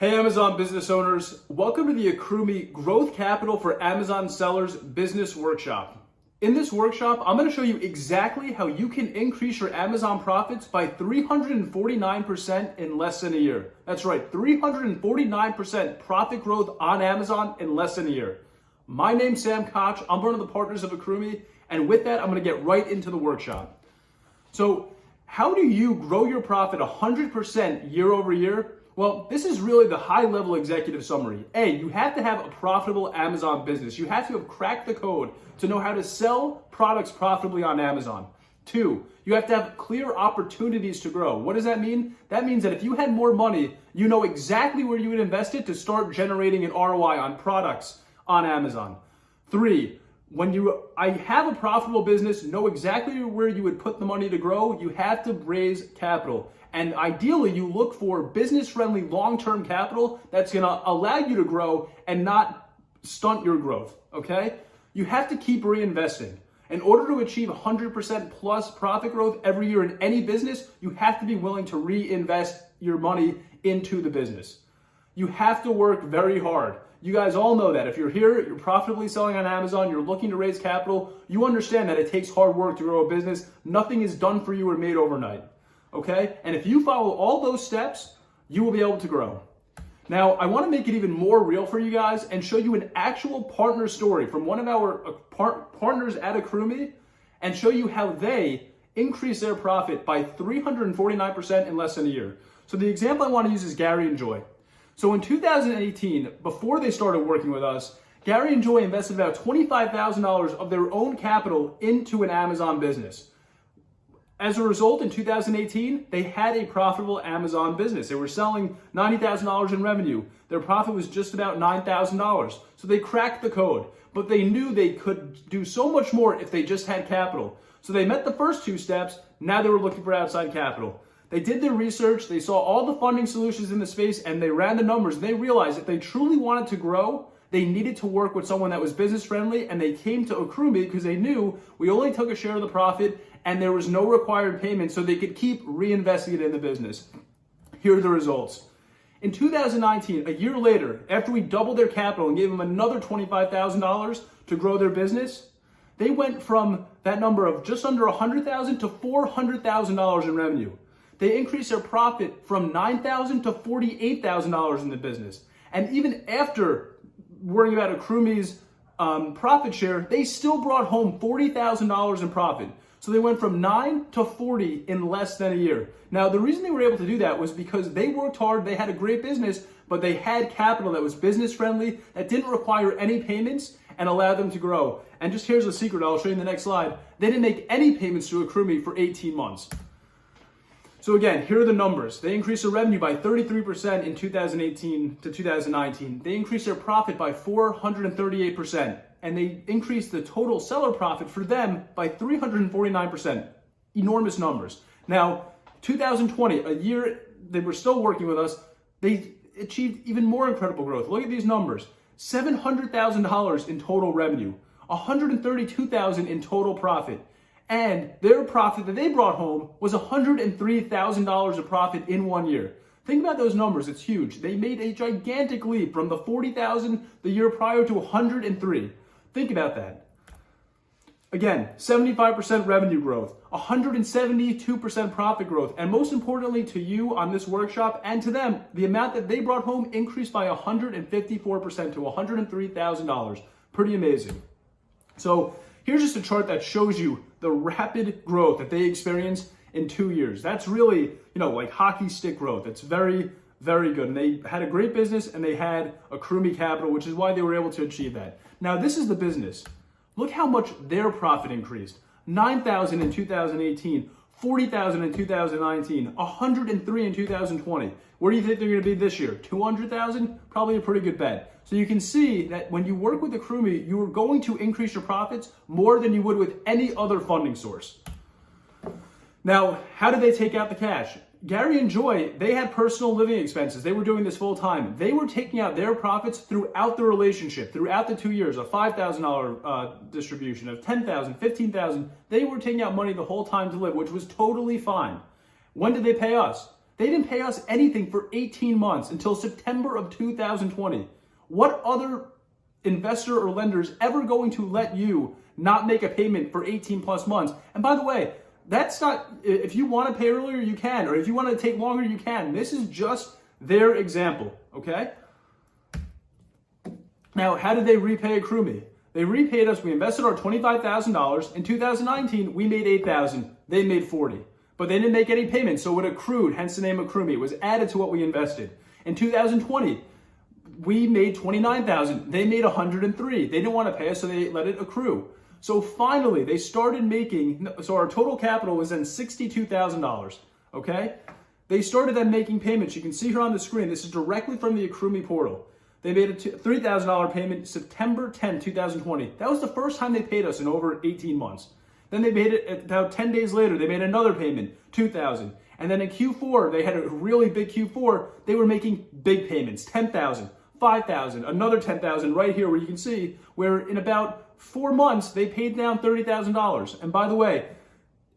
Hey Amazon business owners, welcome to the AccrueMe Growth Capital for Amazon Sellers Business Workshop. In this workshop, I'm going to show you exactly how you can increase your Amazon profits by 349% in less than a year. That's right, 349% profit growth on Amazon in less than a year. My name's Sam Kotch, I'm one of the partners of AccrueMe, and with that, I'm going to get right into the workshop. So, how do you grow your profit 100% year over year? Well, this is really the high-level executive summary. A, you have to have a profitable Amazon business. You have to have cracked the code to know how to sell products profitably on Amazon. 2, you have to have clear opportunities to grow. What does that mean? That means that if you had more money, you know exactly where you would invest it to start generating an ROI on products on Amazon. 3, I have a profitable business, know exactly where you would put the money to grow, you have to raise capital. And ideally, you look for business-friendly long-term capital that's gonna allow you to grow and not stunt your growth, okay? You have to keep reinvesting. In order to achieve 100% plus profit growth every year in any business, you have to be willing to reinvest your money into the business. You have to work very hard. You guys all know that. If you're here, you're profitably selling on Amazon, you're looking to raise capital, you understand that it takes hard work to grow a business. Nothing is done for you or made overnight. Okay? And if you follow all those steps, you will be able to grow. Now, I want to make it even more real for you guys and show you an actual partner story from one of our partners at AccrueMe and show you how they increase their profit by 349% in less than a year. So the example I want to use is Gary and Joy. So in 2018, before they started working with us, Gary and Joy invested about $25,000 of their own capital into an Amazon business. As a result, in 2018, they had a profitable Amazon business. They were selling $90,000 in revenue. Their profit was just about $9,000. So they cracked the code, but they knew they could do so much more if they just had capital. So they met the first two steps. Now they were looking for outside capital. They did their research. They saw all the funding solutions in the space and they ran the numbers. And they realized if they truly wanted to grow, they needed to work with someone that was business friendly, and they came to AccrueMe because they knew we only took a share of the profit and there was no required payment, so they could keep reinvesting it in the business. Here are the results. In 2019, a year later, after we doubled their capital and gave them another $25,000 to grow their business, they went from that number of just under $100,000 to $400,000 in revenue. They increased their profit from $9,000 to $48,000 in the business. And even after worrying about AccrueMe's profit share, they still brought home $40,000 in profit. So they went from 9 to 40 in less than a year. Now, the reason they were able to do that was because they worked hard, they had a great business, but they had capital that was business friendly, that didn't require any payments and allowed them to grow. And just here's the secret, I'll show you in the next slide. They didn't make any payments to AccrueMe for 18 months. So again, here are the numbers. They increased their revenue by 33% in 2018 to 2019. They increased their profit by 438%. And they increased the total seller profit for them by 349%. Enormous numbers. Now, 2020, a year they were still working with us, they achieved even more incredible growth. Look at these numbers. $700,000 in total revenue, $132,000 in total profit. And their profit that they brought home was $103,000 of profit in 1 year. Think about those numbers, it's huge. They made a gigantic leap from the $40,000 the year prior to $103,000. Think about that. Again, 75% revenue growth, 172% profit growth, and most importantly to you on this workshop and to them, the amount that they brought home increased by 154% to $103,000. Pretty amazing. So here's just a chart that shows you the rapid growth that they experienced in 2 years. That's really, like hockey stick growth. It's very, very good. And they had a great business and they had AccrueMe capital, which is why they were able to achieve that. Now, this is the business. Look how much their profit increased. $9,000 in 2018, $40,000 in 2019, $103,000 in 2020. Where do you think they're going to be this year? $200,000? Probably a pretty good bet. So you can see that when you work with AccrueMe, you are going to increase your profits more than you would with any other funding source. Now, how did they take out the cash? Gary and Joy, they had personal living expenses. They were doing this full time. They were taking out their profits throughout the relationship, throughout the 2 years, a $5,000 distribution, of $10,000, $15,000. They were taking out money the whole time to live, which was totally fine. When did they pay us? They didn't pay us anything for 18 months until September of 2020. What other investor or lender is ever going to let you not make a payment for 18 plus months? And by the way, that's not, if you want to pay earlier, you can, or if you want to take longer, you can. This is just their example, okay? Now, how did they repay AccrueMe? They repaid us. We invested our $25,000. In 2019, we made $8,000. They made $40,000. But they didn't make any payments, so it accrued, hence the name AccrueMe. It was added to what we invested. In 2020, we made $29,000. They made $103,000. They didn't want to pay us, so they let it accrue. So finally, they started making, so our total capital was then $62,000, okay? They started then making payments. You can see here on the screen, this is directly from the AccrueMe portal. They made a $3,000 payment September 10, 2020. That was the first time they paid us in over 18 months. Then they made it about 10 days later, they made another payment, $2,000. And then in Q4, they had a really big Q4, they were making big payments, $10,000, $5,000, another $10,000 right here where you can see where in about 4 months, they paid down $30,000. And by the way,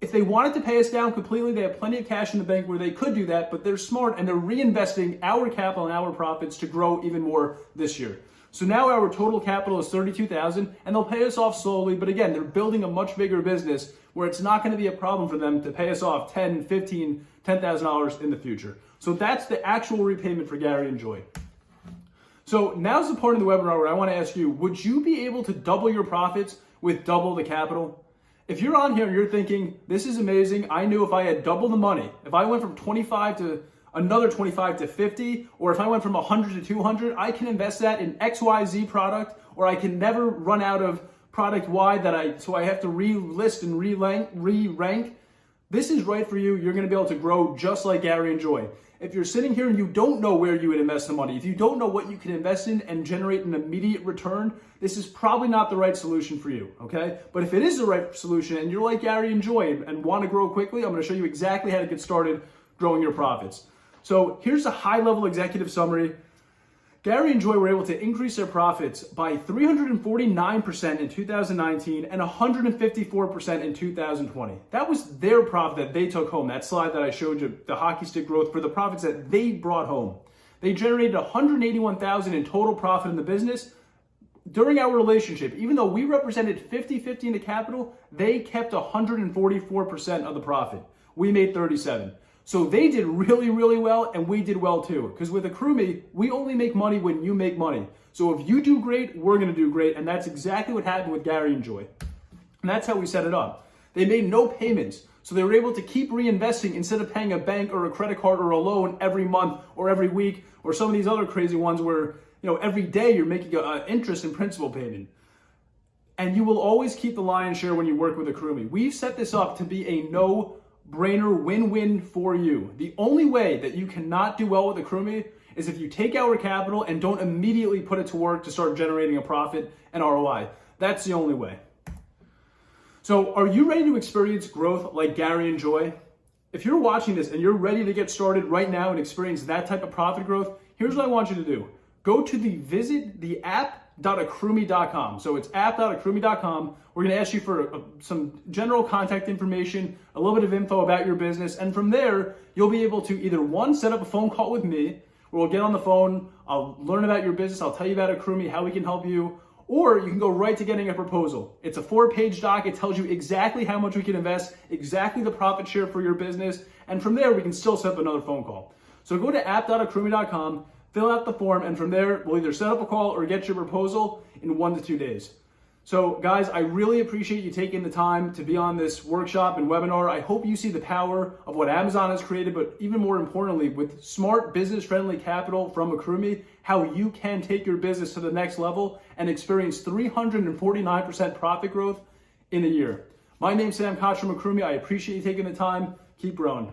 if they wanted to pay us down completely, they have plenty of cash in the bank where they could do that, but they're smart and they're reinvesting our capital and our profits to grow even more this year. So now our total capital is $32,000 and they'll pay us off slowly. But again, they're building a much bigger business where it's not going to be a problem for them to pay us off $10,000, $15,000, $10,000 in the future. So that's the actual repayment for Gary and Joy. So now's the part of the webinar where I want to ask you, would you be able to double your profits with double the capital? If you're on here and you're thinking, this is amazing, I knew if I had double the money, if I went from 25 to another 25 to 50, or if I went from 100 to 200, I can invest that in XYZ product, or I can never run out of product Y so I have to relist and re-rank. This is right for you. You're going to be able to grow just like Gary and Joy. If you're sitting here and you don't know where you would invest the money, if you don't know what you can invest in and generate an immediate return, this is probably not the right solution for you, okay? But if it is the right solution and you're like Gary and Joy and want to grow quickly, I'm going to show you exactly how to get started growing your profits. So here's a high-level executive summary. Gary and Joy were able to increase their profits by 349% in 2019 and 154% in 2020. That was their profit that they took home. That slide that I showed you, the hockey stick growth for the profits that they brought home. They generated $181,000 in total profit in the business. During our relationship, even though we represented 50-50 in the capital, they kept 144% of the profit. We made 37%. So they did really, really well, and we did well too. Because with AccrueMe, we only make money when you make money. So if you do great, we're going to do great, and that's exactly what happened with Gary and Joy. And that's how we set it up. They made no payments, so they were able to keep reinvesting instead of paying a bank or a credit card or a loan every month or every week, or some of these other crazy ones where every day you're making an interest and principal payment. And you will always keep the lion's share when you work with AccrueMe. We've set this up to be a no-brainer win-win for you. The only way that you cannot do well with AccrueMe is if you take our capital and don't immediately put it to work to start generating a profit and ROI. That's the only way. So are you ready to experience growth like Gary and Joy? If you're watching this and you're ready to get started right now and experience that type of profit growth, here's what I want you to do. Go to visit the app.accrueme.com. So it's app.accrueme.com. We're going to ask you for some general contact information, a little bit of info about your business. And from there, you'll be able to either one, set up a phone call with me, where we'll get on the phone. I'll learn about your business. I'll tell you about AccrueMe, how we can help you. Or you can go right to getting a proposal. It's a 4-page doc. It tells you exactly how much we can invest, exactly the profit share for your business. And from there, we can still set up another phone call. So go to app.accrueme.com. Fill out the form, and from there, we'll either set up a call or get your proposal in 1 to 2 days. So guys, I really appreciate you taking the time to be on this workshop and webinar. I hope you see the power of what Amazon has created, but even more importantly, with smart business-friendly capital from AccrueMe, how you can take your business to the next level and experience 349% profit growth in a year. My name's Sam Kotch from AccrueMe. I appreciate you taking the time. Keep growing.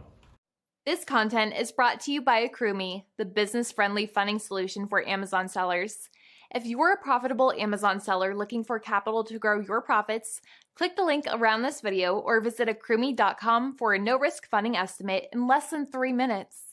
This content is brought to you by AccrueMe, the business-friendly funding solution for Amazon sellers. If you are a profitable Amazon seller looking for capital to grow your profits, click the link around this video or visit AccrueMe.com for a no-risk funding estimate in less than 3 minutes.